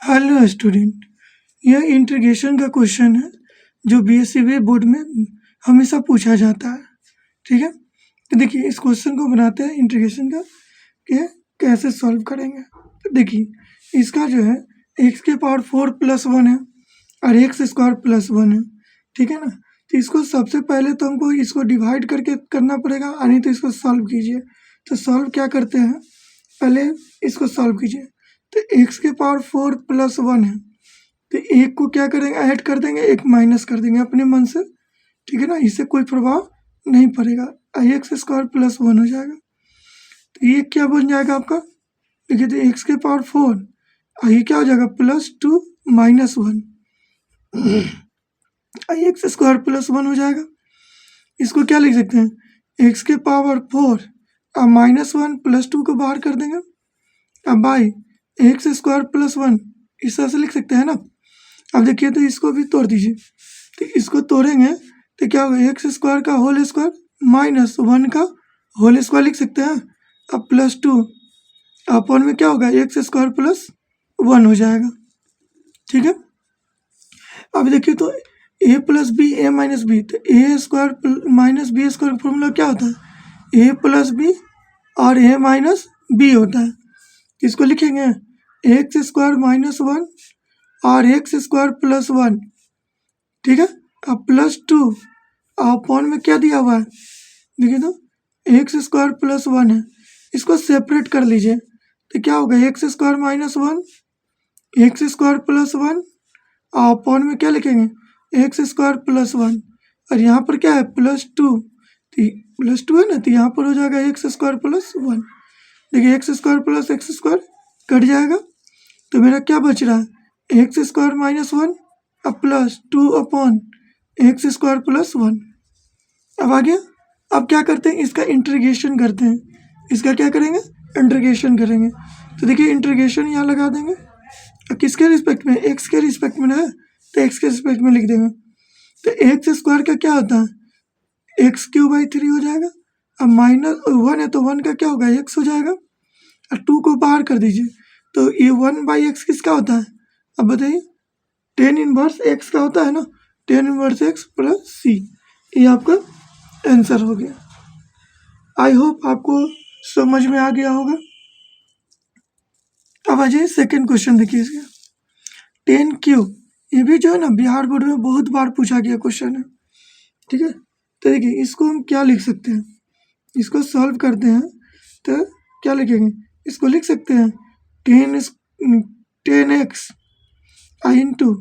Hello student, यह integration का question है जो बीएससी बोर्ड में हमेशा पूछा जाता है। ठीक है, तो देखिए इस क्वेश्चन को बनाते हैं इंटीग्रेशन का कि कैसे सॉल्व करेंगे। तो देखिए इसका जो है एक्स के पावर 4+1 है और एक्स स्क्वायर प्लस 1 है। ठीक है ना, तो इसको सबसे पहले तो हमको इसको डिवाइड करके करना पड़ेगा, नहीं तो इसको सॉल्व कीजिए। तो सॉल्व क्या करते हैं, पहले इसको सॉल्व कीजिए। तो एक्स के पावर 4+1 है, तो एक को क्या करेंगे, ऐड कर देंगे, एक माइनस कर देंगे अपने मन से। ठीक है ना, इससे कोई प्रभाव नहीं पड़ेगा। एक्स स्क्वायर प्लस 1 हो जाएगा। तो ये क्या बन जाएगा आपका, देखिए तो एक्स के पावर 4 ये क्या हो जाएगा +2 -1 एक्स स्क्वायर प्लस 1 हो जाएगा। इसको क्या लिख सकते हैं, एक्स के पावर 4 अब -1 +2 को बाहर कर देंगे, अब बाई एक्स स्क्वायर प्लस 1 इस तरह से लिख सकते हैं ना। अब देखिए तो इसको भी तोड़ दीजिए, तो इसको तोड़ेंगे तो क्या होगा, एक्स स्क्वायर का होल स्क्वायर -1 का होल स्क्वायर लिख सकते हैं। अब +2 अपन में क्या होगा, एक्स स्क्वायर प्लस 1 हो जाएगा। ठीक है, अब देखिए तो a + b a - b, तो a square minus B square का फॉर्मूला क्या होता है, a + b और a - b होता है। इसको लिखेंगे एक्स स्क्वायर -1 और एक्स स्क्वायर प्लस 1। ठीक है, अब +2 अपॉन में क्या दिया हुआ है, देखिए तो एक्स स्क्वायर प्लस 1 है, इसको सेपरेट कर लीजिए। तो क्या होगा, x square -1 x square plus 1 upon में क्या लिखेंगे, एक्स स्क्वायर प्लस 1, और यहाँ पर क्या है +2, +2 है ना, तो यहाँ पर हो जाएगा एक्स स्क्वायर प्लस 1। देखिए x square plus x square cut जाएगा, तो मेरा क्या बच रहा है, एक्स स्क्वायर -1 अब +2 अपॉन एक्स स्क्वायर प्लस 1। अब आ गया। अब क्या करते हैं, इसका इंटीग्रेशन करते हैं। इसका क्या करेंगे, इंटीग्रेशन करेंगे। तो देखिए इंटीग्रेशन यहाँ लगा देंगे, किसके रिस्पेक्ट में, एक्स के रिस्पेक्ट में ना है, तो एक्स के रिस्पेक्ट में लिख देंगे। तो एक्स स्क्वायर का क्या होता है, x³/3 हो जाएगा। अब -1 है तो 1 का क्या होगा, x हो जाएगा, और 2 को बाहर कर दीजिए। तो ये 1/x किसका होता है, अब बताइए, tan इनवर्स x का होता है ना, tan इनवर्स x + c। ये आपका आंसर हो गया। आई होप आपको समझ में आ गया होगा। अब आ जाइए सेकेंड क्वेश्चन, देखिए इसका tan3। ये भी जो है ना बिहार बोर्ड में बहुत बार पूछा गया क्वेश्चन है। ठीक है, तो देखिए इसको हम क्या लिख सकते हैं, इसको सॉल्व करते हैं तो क्या लिखेंगे, इसको लिख सकते हैं 10x into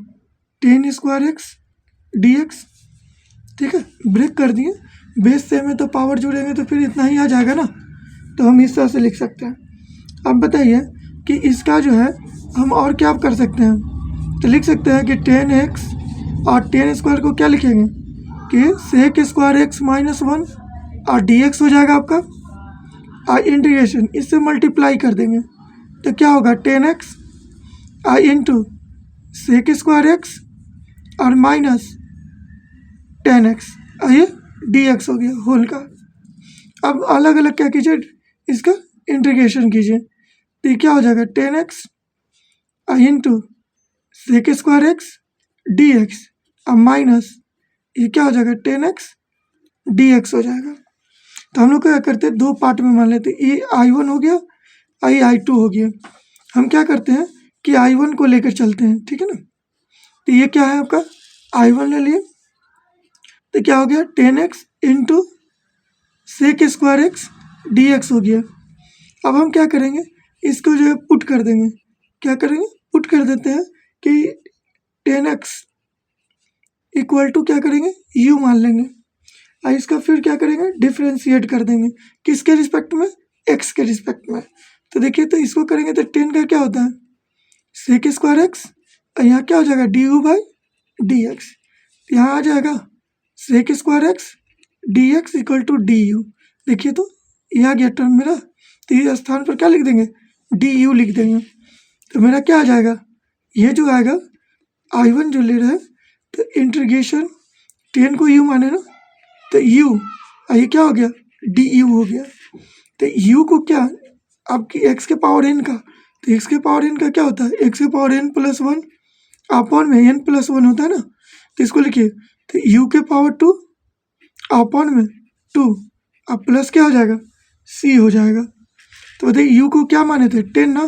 tan² x dx। ठीक है, ब्रेक कर दिए, बेस से में तो पावर जुड़ेंगे तो फिर इतना ही आ जाएगा ना, तो हम इस तरह से लिख सकते हैं। अब बताइए कि इसका जो है हम और क्या कर सकते हैं, तो लिख सकते हैं कि 10x और tan² को क्या लिखेंगे कि sec² x -1 और dx हो जाएगा आपका, और इंटीग्रेशन इससे मल्टीप्लाई कर देंगे तो क्या होगा 10x इंटू sec² x और -10x ये dx हो गया होल का। अब अलग अलग क्या कीजिए, इसका इंटीग्रेशन कीजिए, तो ये क्या हो जाएगा 10x into sec² x dx और माइनस ये क्या हो जाएगा 10x dx हो जाएगा। तो हम लोग क्या करते हैं, दो पार्ट में मान लेते हैं, ये I1 हो गया, ये I2 हो गया। हम क्या करते हैं कि I1 को लेकर चलते हैं। ठीक है ना, तो ये क्या है आपका I1 ले लिए, तो क्या हो गया 10x into sec² x dx हो गया। अब हम क्या करेंगे, इसको जो है पुट कर देंगे, क्या करेंगे, पुट कर देते हैं कि 10x इक्वल टू क्या करेंगे, u मान लेंगे, और इसका फिर क्या करेंगे, डिफ्रेंशिएट कर देंगे, किसके रिस्पेक्ट में, x के रिस्पेक्ट में। तो देखिए तो इसको करेंगे तो 10 का क्या होता है sec² x, और यहाँ क्या हो जाएगा du/dx, यहाँ आ जाएगा sec² x dx equal to du। देखिए तो यह आ गया टर्म मेरा, तो इस स्थान पर क्या लिख देंगे, du लिख देंगे, तो मेरा क्या आ जाएगा, ये जो आएगा I1 जो ले रहा है, तो इंटीग्रेशन 10 को u माने ना, तो u ये क्या हो गया du हो गया। तो u को क्या, आपकी x के पावर n का, तो एक्स के पावर एन का क्या होता है, एक्स के power N plus one upon में एन प्लस वन होता है ना, तो इसको लिखिए तो यू के पावर टू अपॉन में टू, अब प्लस क्या हो जाएगा, सी हो जाएगा। तो बताइए यू को क्या माने थे, 10 ना,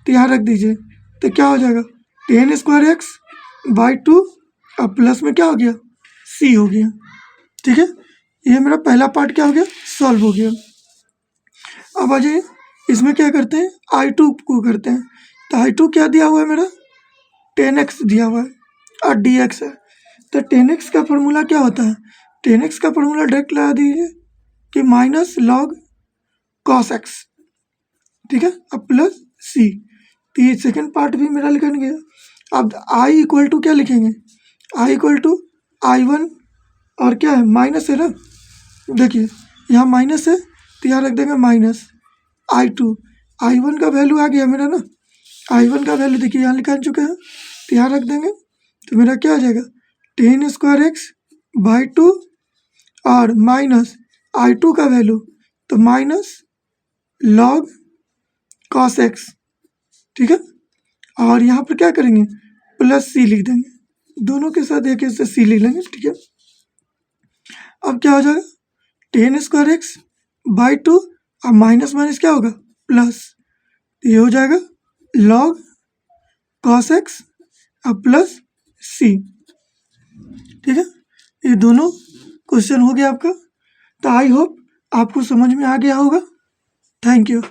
तो यहाँ रख दीजिए, तो क्या हो जाएगा 10 स्क्वायर एक्स बाई टू, अब प्लस में क्या हो गया, सी हो गया। ठीक है, ये मेरा पहला पार्ट क्या हो गया, सॉल्व हो गया। अब आ जाइए इसमें क्या करते हैं, I2 को करते हैं। तो I2 क्या दिया हुआ है मेरा, 10x दिया हुआ है और dx है। तो 10x का फॉर्मूला क्या होता है, 10x का फॉर्मूला डायरेक्ट लगा दीजिए कि माइनस लॉग कॉस एक्स, ठीक है, अब प्लस सी। तो ये सेकेंड पार्ट भी मेरा लिखा गया। अब I इक्वल टू क्या लिखेंगे, I इक्वल टू I1 और क्या है माइनस है ना, देखिए यहाँ माइनस है तो यहाँ रख देंगे माइनस I2, I1 का वैल्यू आ गया मेरा ना, I1 का वैल्यू देखिए यहाँ लिखा चुके हैं, तो यहाँ रख देंगे, तो मेरा क्या आ जाएगा 10 स्क्वायर एक्स बाई टू और माइनस I2 का वैल्यू तो माइनस लॉग कॉस एक्स, ठीक है, और यहाँ पर क्या करेंगे प्लस सी लिख देंगे, दोनों के साथ एक से सी लिख लेंगे। ठीक है, अब क्या हो जाएगा 10 स्क्वायर एक्स बाई टू और माइनस माइनस क्या होगा प्लस, ये हो जाएगा लॉग कॉस एक्स और प्लस सी। ठीक है, ये दोनों क्वेश्चन हो गया आपका। तो आई होप आपको समझ में आ गया होगा। Thank you.